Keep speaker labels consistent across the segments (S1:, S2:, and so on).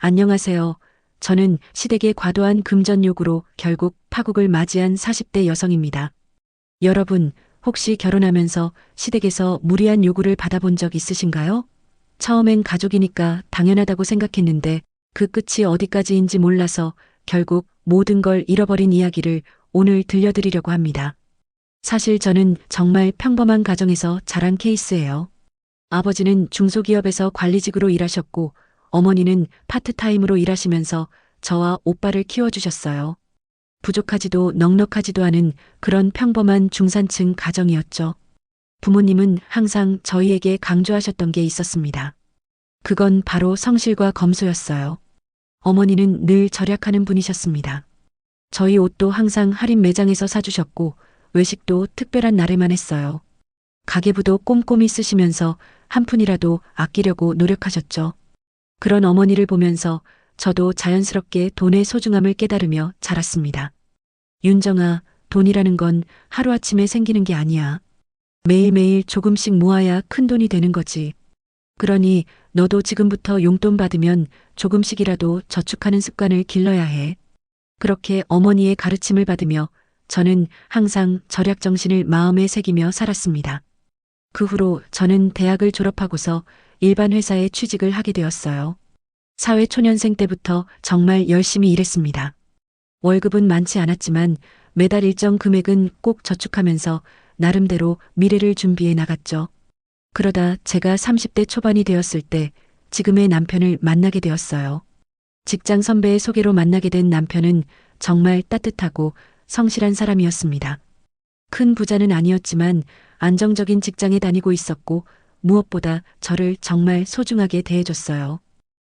S1: 안녕하세요. 저는 시댁의 과도한 금전 요구로 결국 파국을 맞이한 40대 여성입니다. 여러분, 혹시 결혼하면서 시댁에서 무리한 요구를 받아본 적 있으신가요? 처음엔 가족이니까 당연하다고 생각했는데 그 끝이 어디까지인지 몰라서 결국 모든 걸 잃어버린 이야기를 오늘 들려드리려고 합니다. 사실 저는 정말 평범한 가정에서 자란 케이스예요. 아버지는 중소기업에서 관리직으로 일하셨고 어머니는 파트타임으로 일하시면서 저와 오빠를 키워주셨어요. 부족하지도 넉넉하지도 않은 그런 평범한 중산층 가정이었죠. 부모님은 항상 저희에게 강조하셨던 게 있었습니다. 그건 바로 성실과 검소였어요. 어머니는 늘 절약하는 분이셨습니다. 저희 옷도 항상 할인 매장에서 사주셨고 외식도 특별한 날에만 했어요. 가계부도 꼼꼼히 쓰시면서 한 푼이라도 아끼려고 노력하셨죠. 그런 어머니를 보면서 저도 자연스럽게 돈의 소중함을 깨달으며 자랐습니다. 윤정아, 돈이라는 건 하루아침에 생기는 게 아니야. 매일매일 조금씩 모아야 큰 돈이 되는 거지. 그러니 너도 지금부터 용돈 받으면 조금씩이라도 저축하는 습관을 길러야 해. 그렇게 어머니의 가르침을 받으며 저는 항상 절약 정신을 마음에 새기며 살았습니다. 그 후로 저는 대학을 졸업하고서 일반 회사에 취직을 하게 되었어요. 사회초년생 때부터 정말 열심히 일했습니다. 월급은 많지 않았지만 매달 일정 금액은 꼭 저축하면서 나름대로 미래를 준비해 나갔죠. 그러다 제가 30대 초반이 되었을 때 지금의 남편을 만나게 되었어요. 직장 선배의 소개로 만나게 된 남편은 정말 따뜻하고 성실한 사람이었습니다. 큰 부자는 아니었지만 안정적인 직장에 다니고 있었고 무엇보다 저를 정말 소중하게 대해줬어요.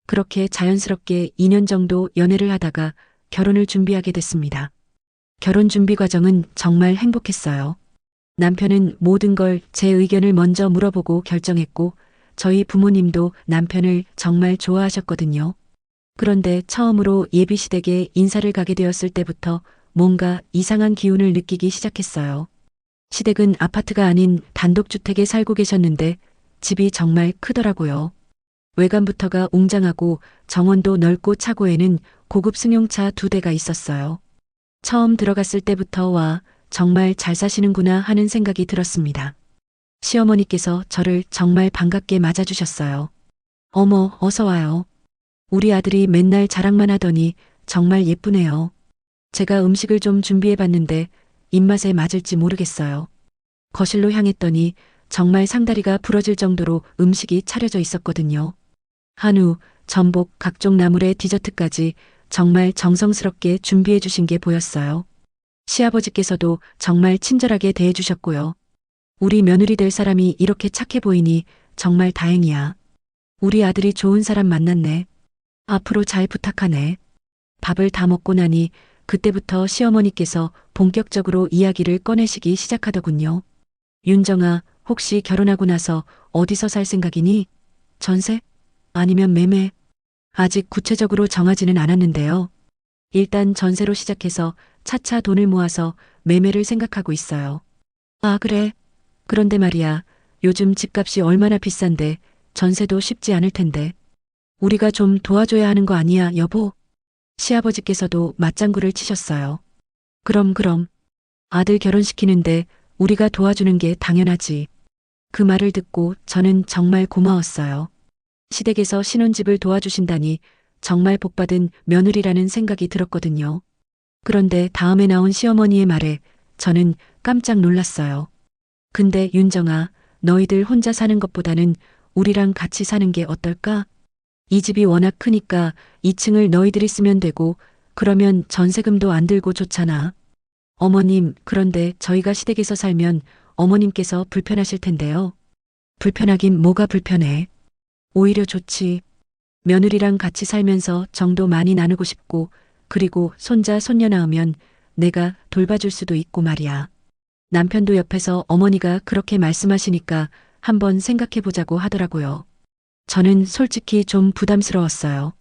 S1: 그렇게 자연스럽게 2년 정도 연애를 하다가 결혼을 준비하게 됐습니다. 결혼 준비 과정은 정말 행복했어요. 남편은 모든 걸 제 의견을 먼저 물어보고 결정했고 저희 부모님도 남편을 정말 좋아하셨거든요. 그런데 처음으로 예비시댁에 인사를 가게 되었을 때부터 뭔가 이상한 기운을 느끼기 시작했어요. 시댁은 아파트가 아닌 단독주택에 살고 계셨는데 집이 정말 크더라고요. 외관부터가 웅장하고 정원도 넓고 차고에는 고급 승용차 2대가 있었어요. 처음 들어갔을 때부터 와, 정말 잘 사시는구나 하는 생각이 들었습니다. 시어머니께서 저를 정말 반갑게 맞아주셨어요. 어머, 어서 와요. 우리 아들이 맨날 자랑만 하더니 정말 예쁘네요. 제가 음식을 좀 준비해봤는데 입맛에 맞을지 모르겠어요. 거실로 향했더니 정말 상다리가 부러질 정도로 음식이 차려져 있었거든요. 한우, 전복, 각종 나물에 디저트까지 정말 정성스럽게 준비해 주신 게 보였어요. 시아버지께서도 정말 친절하게 대해 주셨고요. 우리 며느리 될 사람이 이렇게 착해 보이니 정말 다행이야. 우리 아들이 좋은 사람 만났네. 앞으로 잘 부탁하네. 밥을 다 먹고 나니 그때부터 시어머니께서 본격적으로 이야기를 꺼내시기 시작하더군요. 윤정아, 혹시 결혼하고 나서 어디서 살 생각이니? 전세? 아니면 매매? 아직 구체적으로 정하지는 않았는데요. 일단 전세로 시작해서 차차 돈을 모아서 매매를 생각하고 있어요. 아, 그래. 그런데 말이야, 요즘 집값이 얼마나 비싼데 전세도 쉽지 않을 텐데. 우리가 좀 도와줘야 하는 거 아니야, 여보? 시아버지께서도 맞장구를 치셨어요. 그럼. 아들 결혼시키는데 우리가 도와주는 게 당연하지. 그 말을 듣고 저는 정말 고마웠어요. 시댁에서 신혼집을 도와주신다니 정말 복받은 며느리라는 생각이 들었거든요. 그런데 다음에 나온 시어머니의 말에 저는 깜짝 놀랐어요. 근데 윤정아, 너희들 혼자 사는 것보다는 우리랑 같이 사는 게 어떨까? 이 집이 워낙 크니까 2층을 너희들이 쓰면 되고 그러면 전세금도 안 들고 좋잖아. 어머님, 그런데 저희가 시댁에서 살면 어머님께서 불편하실 텐데요. 불편하긴 뭐가 불편해. 오히려 좋지. 며느리랑 같이 살면서 정도 많이 나누고 싶고 그리고 손자 손녀 낳으면 내가 돌봐줄 수도 있고 말이야. 남편도 옆에서 어머니가 그렇게 말씀하시니까 한번 생각해보자고 하더라고요. 저는 솔직히 좀 부담스러웠어요.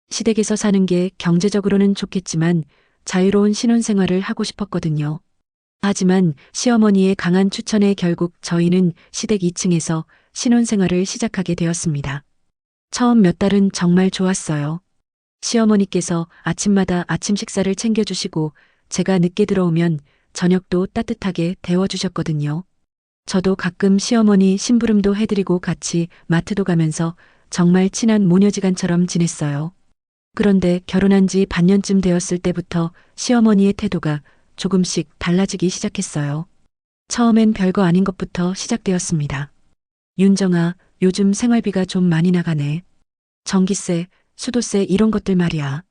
S1: 시댁에서 사는 게 경제적으로는 좋겠지만 자유로운 신혼생활을 하고 싶었거든요. 하지만 시어머니의 강한 추천에 결국 저희는 시댁 2층에서 신혼생활을 시작하게 되었습니다. 처음 몇 달은 정말 좋았어요. 시어머니께서 아침마다 아침 식사를 챙겨주시고 제가 늦게 들어오면 저녁도 따뜻하게 데워주셨거든요. 저도 가끔 시어머니 심부름도 해드리고 같이 마트도 가면서 정말 친한 모녀지간처럼 지냈어요. 그런데 결혼한 지 반년쯤 되었을 때부터 시어머니의 태도가 조금씩 달라지기 시작했어요. 처음엔 별거 아닌 것부터 시작되었습니다. 윤정아, 요즘 생활비가 좀 많이 나가네. 전기세, 수도세 이런 것들 말이야.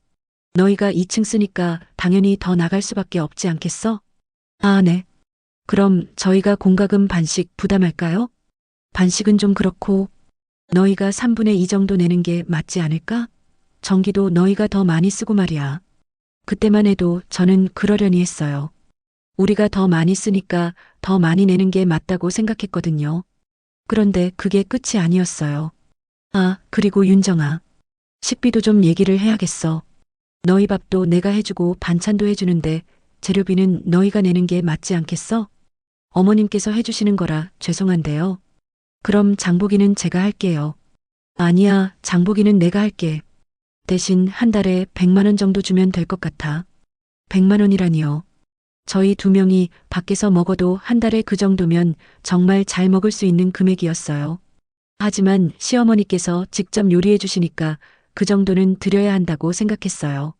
S1: 너희가 2층 쓰니까 당연히 더 나갈 수밖에 없지 않겠어? 아, 네. 그럼 저희가 공과금 반씩 부담할까요? 반씩은 좀 그렇고 너희가 3분의 2 정도 내는 게 맞지 않을까? 전기도 너희가 더 많이 쓰고 말이야. 그때만 해도 저는 그러려니 했어요. 우리가 더 많이 쓰니까 더 많이 내는 게 맞다고 생각했거든요. 그런데 그게 끝이 아니었어요. 아, 그리고 윤정아. 식비도 좀 얘기를 해야겠어. 너희 밥도 내가 해주고 반찬도 해주는데 재료비는 너희가 내는 게 맞지 않겠어? 어머님께서 해주시는 거라 죄송한데요. 그럼 장보기는 제가 할게요. 아니야, 장보기는 내가 할게. 대신 한 달에 100만 원 정도 주면 될 것 같아. 100만 원이라니요. 저희 두 명이 밖에서 먹어도 한 달에 그 정도면 정말 잘 먹을 수 있는 금액이었어요. 하지만 시어머니께서 직접 요리해 주시니까 그 정도는 드려야 한다고 생각했어요.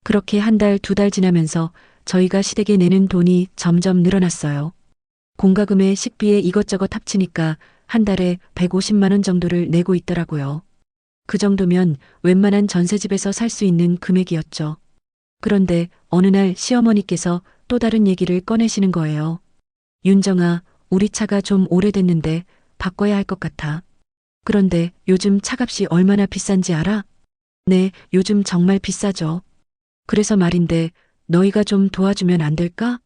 S1: 그렇게 한 달, 두 달 지나면서 저희가 시댁에 내는 돈이 점점 늘어났어요. 공과금에 식비에 이것저것 합치니까 한 달에 150만 원 정도를 내고 있더라고요. 그 정도면 웬만한 전셋집에서 살 수 있는 금액이었죠. 그런데 어느 날 시어머니께서 또 다른 얘기를 꺼내시는 거예요. 윤정아, 우리 차가 좀 오래됐는데 바꿔야 할 것 같아. 그런데 요즘 차값이 얼마나 비싼지 알아? 네, 요즘 정말 비싸죠. 그래서 말인데 너희가 좀 도와주면 안 될까?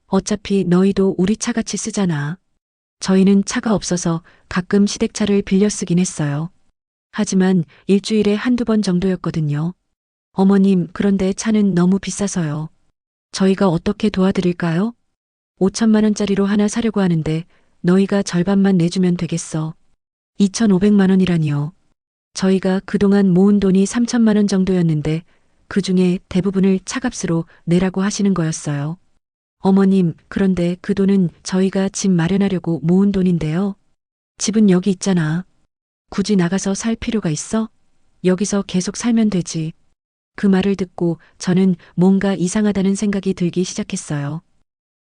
S1: 어차피 너희도 우리 차같이 쓰잖아. 저희는 차가 없어서 가끔 시댁차를 빌려 쓰긴 했어요. 하지만 일주일에 한두 번 정도였거든요. 어머님, 그런데 차는 너무 비싸서요. 저희가 어떻게 도와드릴까요? 5천만 원짜리로 하나 사려고 하는데 너희가 절반만 내주면 되겠어. 2,500만 원이라니요. 저희가 그동안 모은 돈이 3천만 원 정도였는데 그 중에 대부분을 차값으로 내라고 하시는 거였어요. 어머님, 그런데 그 돈은 저희가 집 마련하려고 모은 돈인데요. 집은 여기 있잖아. 굳이 나가서 살 필요가 있어? 여기서 계속 살면 되지. 그 말을 듣고 저는 뭔가 이상하다는 생각이 들기 시작했어요.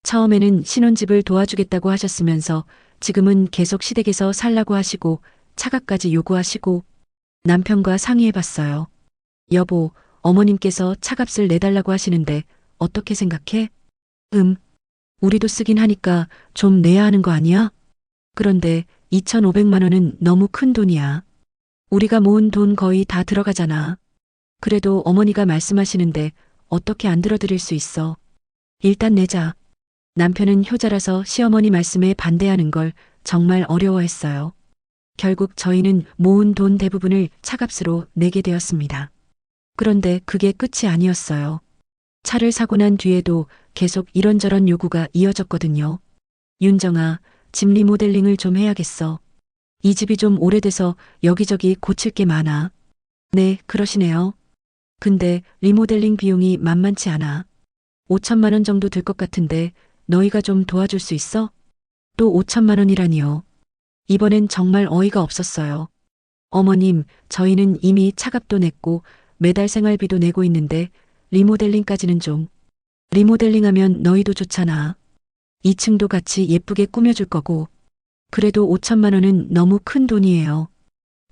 S1: 처음에는 신혼집을 도와주겠다고 하셨으면서 지금은 계속 시댁에서 살라고 하시고 차값까지 요구하시고 남편과 상의해봤어요. 여보, 어머님께서 차값을 내달라고 하시는데 어떻게 생각해? 우리도 쓰긴 하니까 좀 내야 하는 거 아니야? 그런데 2,500만 원은 너무 큰 돈이야. 우리가 모은 돈 거의 다 들어가잖아. 그래도 어머니가 말씀하시는데 어떻게 안 들어드릴 수 있어. 일단 내자. 남편은 효자라서 시어머니 말씀에 반대하는 걸 정말 어려워했어요. 결국 저희는 모은 돈 대부분을 차값으로 내게 되었습니다. 그런데 그게 끝이 아니었어요. 차를 사고 난 뒤에도 계속 이런저런 요구가 이어졌거든요. 윤정아, 집 리모델링을 좀 해야겠어. 이 집이 좀 오래돼서 여기저기 고칠 게 많아. 네, 그러시네요. 근데 리모델링 비용이 만만치 않아. 5천만 원 정도 들 것 같은데 너희가 좀 도와줄 수 있어? 또 5천만 원이라니요. 이번엔 정말 어이가 없었어요. 어머님, 저희는 이미 차값도 냈고 매달 생활비도 내고 있는데 리모델링까지는 좀. 리모델링하면 너희도 좋잖아. 2층도 같이 예쁘게 꾸며줄 거고. 그래도 5천만 원은 너무 큰 돈이에요.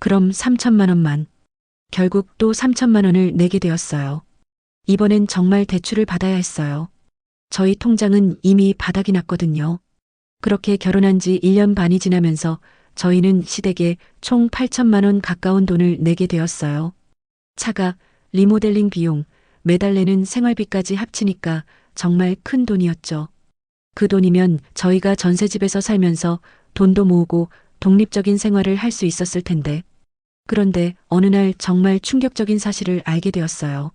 S1: 그럼 3천만 원만. 결국 또 3천만 원을 내게 되었어요. 이번엔 정말 대출을 받아야 했어요. 저희 통장은 이미 바닥이 났거든요. 그렇게 결혼한 지 1년 반이 지나면서 저희는 시댁에 총 8천만 원 가까운 돈을 내게 되었어요. 차가, 리모델링 비용, 매달 내는 생활비까지 합치니까 정말 큰 돈이었죠. 그 돈이면 저희가 전세집에서 살면서 돈도 모으고 독립적인 생활을 할 수 있었을 텐데. 그런데 어느 날 정말 충격적인 사실을 알게 되었어요.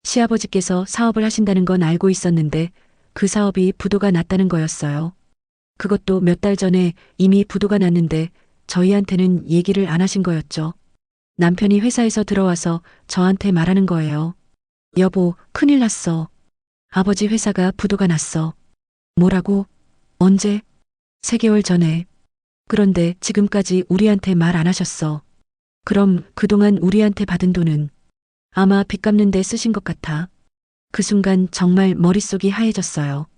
S1: 시아버지께서 사업을 하신다는 건 알고 있었는데 그 사업이 부도가 났다는 거였어요. 그것도 몇 달 전에 이미 부도가 났는데 저희한테는 얘기를 안 하신 거였죠. 남편이 회사에서 들어와서 저한테 말하는 거예요. 여보, 큰일 났어. 아버지 회사가 부도가 났어. 뭐라고? 언제? 3개월 전에. 그런데 지금까지 우리한테 말 안 하셨어. 그럼 그동안 우리한테 받은 돈은 아마 빚 갚는 데 쓰신 것 같아. 그 순간 정말 머릿속이 하얘졌어요.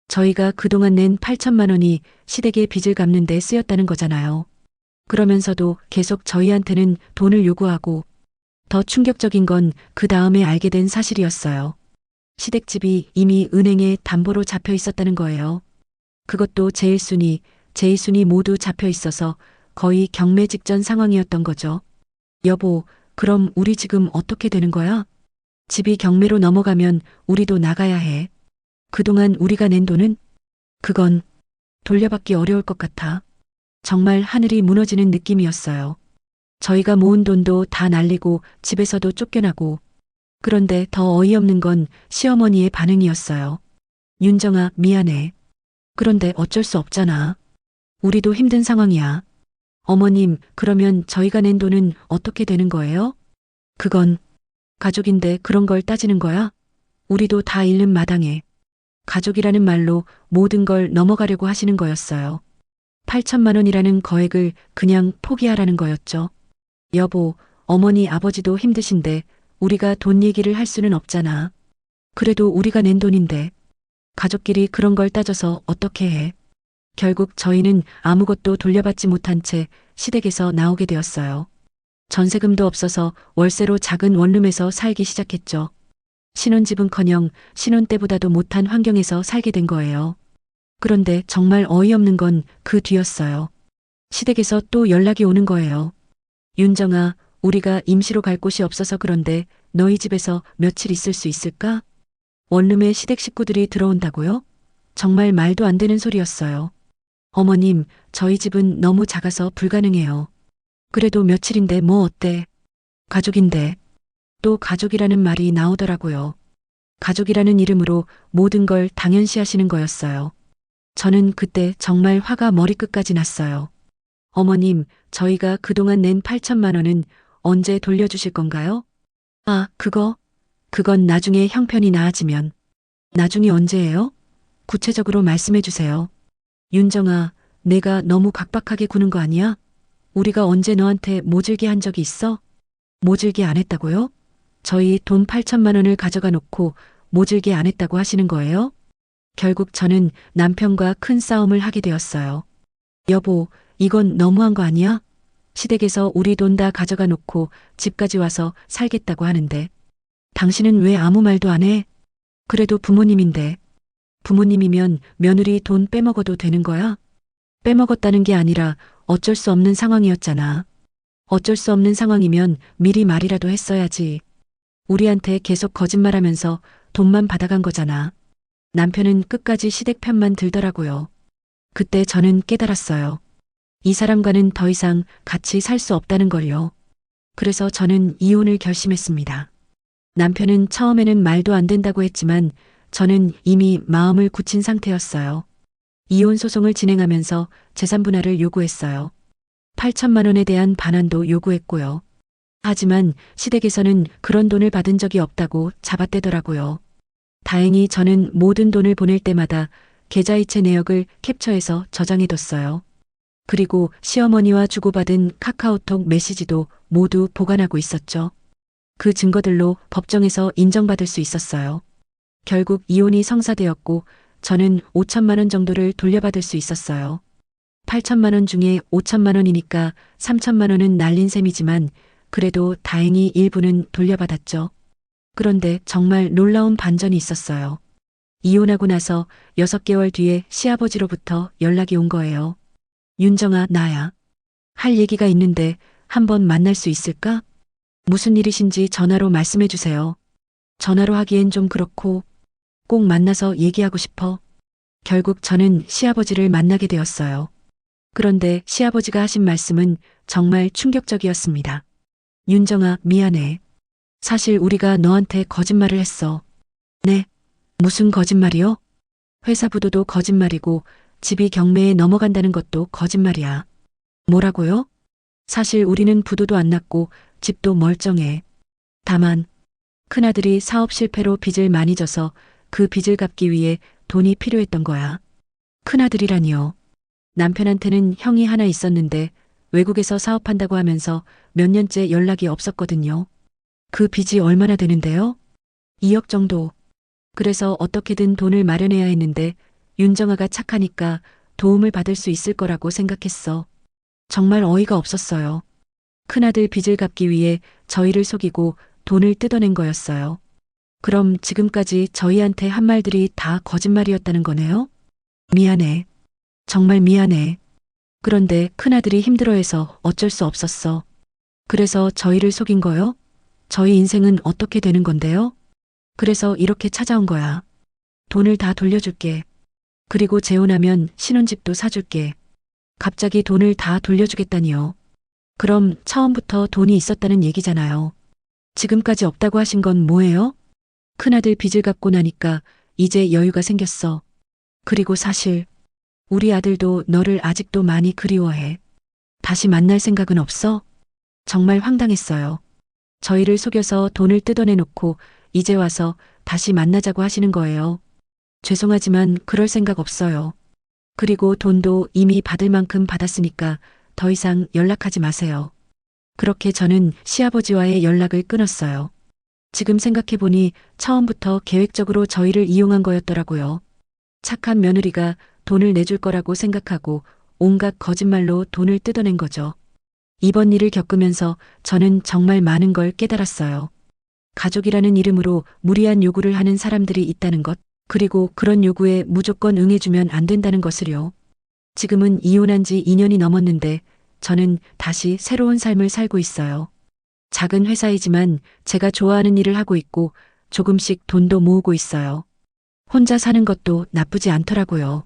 S1: 저희가 그동안 낸 8천만 원이 시댁의 빚을 갚는 데 쓰였다는 거잖아요. 그러면서도 계속 저희한테는 돈을 요구하고 더 충격적인 건 그 다음에 알게 된 사실이었어요. 시댁집이 이미 은행에 담보로 잡혀 있었다는 거예요. 그것도 제1순위, 제2순위 모두 잡혀 있어서 거의 경매 직전 상황이었던 거죠. 여보, 그럼 우리 지금 어떻게 되는 거야? 집이 경매로 넘어가면 우리도 나가야 해. 그동안 우리가 낸 돈은? 그건 돌려받기 어려울 것 같아. 정말 하늘이 무너지는 느낌이었어요. 저희가 모은 돈도 다 날리고 집에서도 쫓겨나고. 그런데 더 어이없는 건 시어머니의 반응이었어요. 윤정아, 미안해. 그런데 어쩔 수 없잖아. 우리도 힘든 상황이야. 어머님, 그러면 저희가 낸 돈은 어떻게 되는 거예요? 그건 가족인데 그런 걸 따지는 거야? 우리도 다 잃는 마당에. 가족이라는 말로 모든 걸 넘어가려고 하시는 거였어요. 8천만 원이라는 거액을 그냥 포기하라는 거였죠. 여보, 어머니 아버지도 힘드신데 우리가 돈 얘기를 할 수는 없잖아. 그래도 우리가 낸 돈인데 가족끼리 그런 걸 따져서 어떻게 해. 결국 저희는 아무것도 돌려받지 못한 채 시댁에서 나오게 되었어요. 전세금도 없어서 월세로 작은 원룸에서 살기 시작했죠. 신혼집은커녕 신혼 때보다도 못한 환경에서 살게 된 거예요. 그런데 정말 어이없는 건 그 뒤였어요. 시댁에서 또 연락이 오는 거예요. 윤정아, 우리가 임시로 갈 곳이 없어서 그런데 너희 집에서 며칠 있을 수 있을까? 원룸에 시댁 식구들이 들어온다고요? 정말 말도 안 되는 소리였어요. 어머님, 저희 집은 너무 작아서 불가능해요. 그래도 며칠인데 뭐 어때? 가족인데. 또 가족이라는 말이 나오더라고요. 가족이라는 이름으로 모든 걸 당연시하시는 거였어요. 저는 그때 정말 화가 머리끝까지 났어요. 어머님, 저희가 그동안 낸 8천만 원은 언제 돌려주실 건가요? 아, 그건 나중에 형편이 나아지면. 나중이 언제예요? 구체적으로 말씀해 주세요. 윤정아, 내가 너무 각박하게 구는 거 아니야? 우리가 언제 너한테 모질게 한 적이 있어? 모질게 안 했다고요? 저희 돈 8천만 원을 가져가 놓고 모질게 안 했다고 하시는 거예요? 결국 저는 남편과 큰 싸움을 하게 되었어요. 여보, 이건 너무한 거 아니야? 시댁에서 우리 돈 다 가져가 놓고 집까지 와서 살겠다고 하는데 당신은 왜 아무 말도 안 해? 그래도 부모님인데. 부모님이면 며느리 돈 빼먹어도 되는 거야? 빼먹었다는 게 아니라 어쩔 수 없는 상황이었잖아. 어쩔 수 없는 상황이면 미리 말이라도 했어야지. 우리한테 계속 거짓말하면서 돈만 받아간 거잖아. 남편은 끝까지 시댁 편만 들더라고요. 그때 저는 깨달았어요. 이 사람과는 더 이상 같이 살 수 없다는 걸요. 그래서 저는 이혼을 결심했습니다. 남편은 처음에는 말도 안 된다고 했지만 저는 이미 마음을 굳힌 상태였어요. 이혼 소송을 진행하면서 재산 분할을 요구했어요. 8천만 원에 대한 반환도 요구했고요. 하지만 시댁에서는 그런 돈을 받은 적이 없다고 잡아떼더라고요. 다행히 저는 모든 돈을 보낼 때마다 계좌이체 내역을 캡처해서 저장해뒀어요. 그리고 시어머니와 주고받은 카카오톡 메시지도 모두 보관하고 있었죠. 그 증거들로 법정에서 인정받을 수 있었어요. 결국 이혼이 성사되었고 저는 5천만 원 정도를 돌려받을 수 있었어요. 8천만 원 중에 5천만 원이니까 3천만 원은 날린 셈이지만 그래도 다행히 일부는 돌려받았죠. 그런데 정말 놀라운 반전이 있었어요. 이혼하고 나서 6개월 뒤에 시아버지로부터 연락이 온 거예요. 윤정아, 나야. 할 얘기가 있는데 한번 만날 수 있을까? 무슨 일이신지 전화로 말씀해 주세요. 전화로 하기엔 좀 그렇고 꼭 만나서 얘기하고 싶어. 결국 저는 시아버지를 만나게 되었어요. 그런데 시아버지가 하신 말씀은 정말 충격적이었습니다. 윤정아, 미안해. 사실 우리가 너한테 거짓말을 했어. 네? 무슨 거짓말이요? 회사 부도도 거짓말이고 집이 경매에 넘어간다는 것도 거짓말이야. 뭐라고요? 사실 우리는 부도도 안 났고 집도 멀쩡해. 다만 큰아들이 사업 실패로 빚을 많이 져서 그 빚을 갚기 위해 돈이 필요했던 거야. 큰아들이라니요. 남편한테는 형이 하나 있었는데 외국에서 사업한다고 하면서 몇 년째 연락이 없었거든요. 그 빚이 얼마나 되는데요? 2억 정도. 그래서 어떻게든 돈을 마련해야 했는데 윤정아가 착하니까 도움을 받을 수 있을 거라고 생각했어. 정말 어이가 없었어요. 큰아들 빚을 갚기 위해 저희를 속이고 돈을 뜯어낸 거였어요. 그럼 지금까지 저희한테 한 말들이 다 거짓말이었다는 거네요? 미안해. 정말 미안해. 그런데 큰아들이 힘들어해서 어쩔 수 없었어. 그래서 저희를 속인 거요? 저희 인생은 어떻게 되는 건데요? 그래서 이렇게 찾아온 거야. 돈을 다 돌려줄게. 그리고 재혼하면 신혼집도 사줄게. 갑자기 돈을 다 돌려주겠다니요. 그럼 처음부터 돈이 있었다는 얘기잖아요. 지금까지 없다고 하신 건 뭐예요? 큰아들 빚을 갚고 나니까 이제 여유가 생겼어. 그리고 사실 우리 아들도 너를 아직도 많이 그리워해. 다시 만날 생각은 없어? 정말 황당했어요. 저희를 속여서 돈을 뜯어내놓고 이제 와서 다시 만나자고 하시는 거예요. 죄송하지만 그럴 생각 없어요. 그리고 돈도 이미 받을 만큼 받았으니까 더 이상 연락하지 마세요. 그렇게 저는 시아버지와의 연락을 끊었어요. 지금 생각해보니 처음부터 계획적으로 저희를 이용한 거였더라고요. 착한 며느리가 돈을 내줄 거라고 생각하고 온갖 거짓말로 돈을 뜯어낸 거죠. 이번 일을 겪으면서 저는 정말 많은 걸 깨달았어요. 가족이라는 이름으로 무리한 요구를 하는 사람들이 있다는 것, 그리고 그런 요구에 무조건 응해주면 안 된다는 것을요. 지금은 이혼한 지 2년이 넘었는데 저는 다시 새로운 삶을 살고 있어요. 작은 회사이지만 제가 좋아하는 일을 하고 있고 조금씩 돈도 모으고 있어요. 혼자 사는 것도 나쁘지 않더라고요.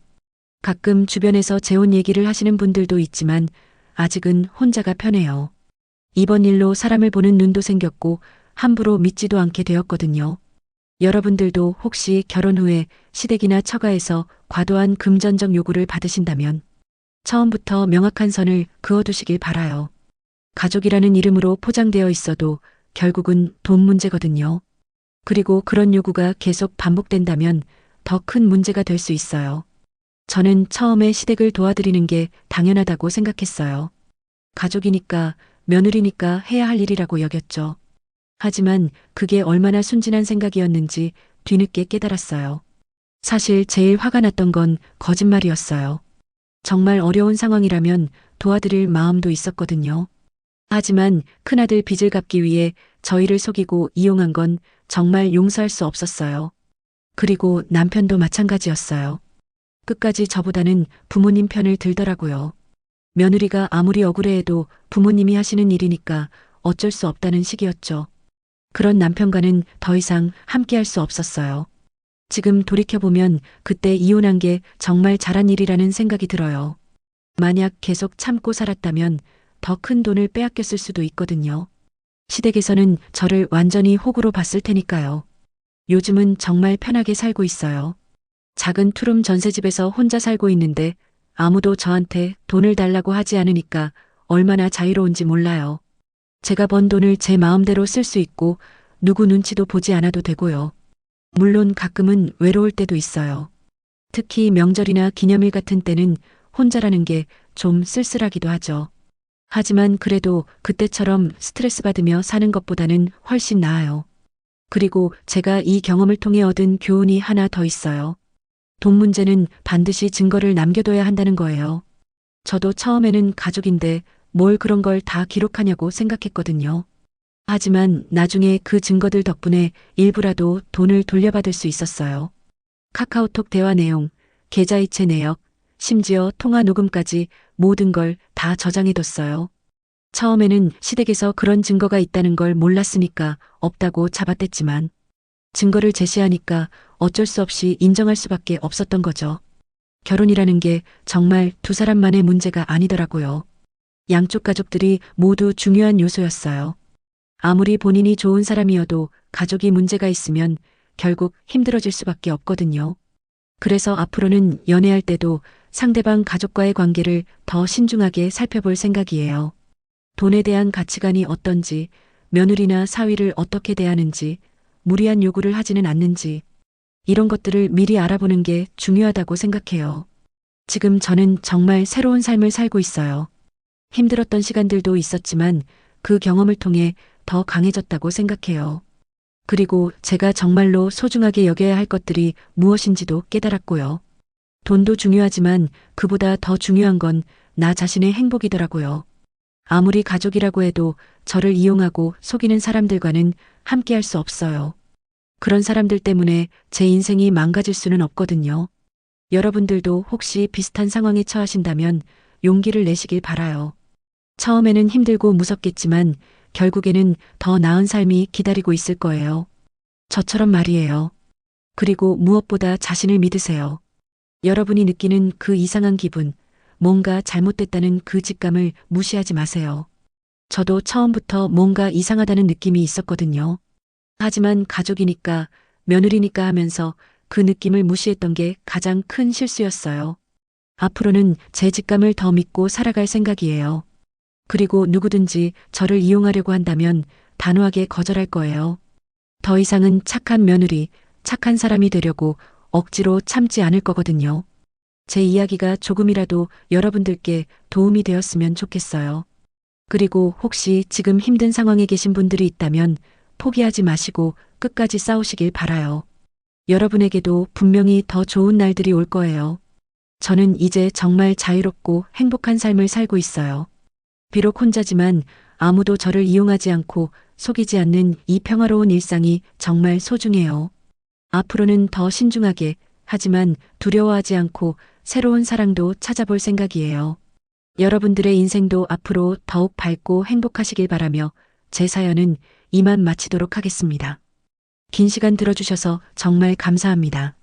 S1: 가끔 주변에서 재혼 얘기를 하시는 분들도 있지만 아직은 혼자가 편해요. 이번 일로 사람을 보는 눈도 생겼고 함부로 믿지도 않게 되었거든요. 여러분들도 혹시 결혼 후에 시댁이나 처가에서 과도한 금전적 요구를 받으신다면 처음부터 명확한 선을 그어두시길 바라요. 가족이라는 이름으로 포장되어 있어도 결국은 돈 문제거든요. 그리고 그런 요구가 계속 반복된다면 더 큰 문제가 될 수 있어요. 저는 처음에 시댁을 도와드리는 게 당연하다고 생각했어요. 가족이니까, 며느리니까 해야 할 일이라고 여겼죠. 하지만 그게 얼마나 순진한 생각이었는지 뒤늦게 깨달았어요. 사실 제일 화가 났던 건 거짓말이었어요. 정말 어려운 상황이라면 도와드릴 마음도 있었거든요. 하지만 큰아들 빚을 갚기 위해 저희를 속이고 이용한 건 정말 용서할 수 없었어요. 그리고 남편도 마찬가지였어요. 끝까지 저보다는 부모님 편을 들더라고요. 며느리가 아무리 억울해해도 부모님이 하시는 일이니까 어쩔 수 없다는 식이었죠. 그런 남편과는 더 이상 함께할 수 없었어요. 지금 돌이켜보면 그때 이혼한 게 정말 잘한 일이라는 생각이 들어요. 만약 계속 참고 살았다면 더 큰 돈을 빼앗겼을 수도 있거든요. 시댁에서는 저를 완전히 호구로 봤을 테니까요. 요즘은 정말 편하게 살고 있어요. 작은 투룸 전셋집에서 혼자 살고 있는데 아무도 저한테 돈을 달라고 하지 않으니까 얼마나 자유로운지 몰라요. 제가 번 돈을 제 마음대로 쓸 수 있고 누구 눈치도 보지 않아도 되고요. 물론 가끔은 외로울 때도 있어요. 특히 명절이나 기념일 같은 때는 혼자라는 게 좀 쓸쓸하기도 하죠. 하지만 그래도 그때처럼 스트레스 받으며 사는 것보다는 훨씬 나아요. 그리고 제가 이 경험을 통해 얻은 교훈이 하나 더 있어요. 돈 문제는 반드시 증거를 남겨둬야 한다는 거예요. 저도 처음에는 가족인데 뭘 그런 걸 다 기록하냐고 생각했거든요. 하지만 나중에 그 증거들 덕분에 일부라도 돈을 돌려받을 수 있었어요. 카카오톡 대화 내용, 계좌이체 내역, 심지어 통화 녹음까지 모든 걸 다 저장해뒀어요. 처음에는 시댁에서 그런 증거가 있다는 걸 몰랐으니까 없다고 잡아댔지만 증거를 제시하니까 어쩔 수 없이 인정할 수밖에 없었던 거죠. 결혼이라는 게 정말 두 사람만의 문제가 아니더라고요. 양쪽 가족들이 모두 중요한 요소였어요. 아무리 본인이 좋은 사람이어도 가족이 문제가 있으면 결국 힘들어질 수밖에 없거든요. 그래서 앞으로는 연애할 때도 상대방 가족과의 관계를 더 신중하게 살펴볼 생각이에요. 돈에 대한 가치관이 어떤지, 며느리나 사위를 어떻게 대하는지, 무리한 요구를 하지는 않는지, 이런 것들을 미리 알아보는 게 중요하다고 생각해요. 지금 저는 정말 새로운 삶을 살고 있어요. 힘들었던 시간들도 있었지만 그 경험을 통해 더 강해졌다고 생각해요. 그리고 제가 정말로 소중하게 여겨야 할 것들이 무엇인지도 깨달았고요. 돈도 중요하지만 그보다 더 중요한 건 나 자신의 행복이더라고요. 아무리 가족이라고 해도 저를 이용하고 속이는 사람들과는 함께 할 수 없어요. 그런 사람들 때문에 제 인생이 망가질 수는 없거든요. 여러분들도 혹시 비슷한 상황에 처하신다면 용기를 내시길 바라요. 처음에는 힘들고 무섭겠지만 결국에는 더 나은 삶이 기다리고 있을 거예요. 저처럼 말이에요. 그리고 무엇보다 자신을 믿으세요. 여러분이 느끼는 그 이상한 기분, 뭔가 잘못됐다는 그 직감을 무시하지 마세요. 저도 처음부터 뭔가 이상하다는 느낌이 있었거든요. 하지만 가족이니까, 며느리니까 하면서 그 느낌을 무시했던 게 가장 큰 실수였어요. 앞으로는 제 직감을 더 믿고 살아갈 생각이에요. 그리고 누구든지 저를 이용하려고 한다면 단호하게 거절할 거예요. 더 이상은 착한 며느리, 착한 사람이 되려고 억지로 참지 않을 거거든요. 제 이야기가 조금이라도 여러분들께 도움이 되었으면 좋겠어요. 그리고 혹시 지금 힘든 상황에 계신 분들이 있다면 포기하지 마시고 끝까지 싸우시길 바라요. 여러분에게도 분명히 더 좋은 날들이 올 거예요. 저는 이제 정말 자유롭고 행복한 삶을 살고 있어요. 비록 혼자지만 아무도 저를 이용하지 않고 속이지 않는 이 평화로운 일상이 정말 소중해요. 앞으로는 더 신중하게, 하지만 두려워하지 않고 새로운 사랑도 찾아볼 생각이에요. 여러분들의 인생도 앞으로 더욱 밝고 행복하시길 바라며 제 사연은 이만 마치도록 하겠습니다. 긴 시간 들어주셔서 정말 감사합니다.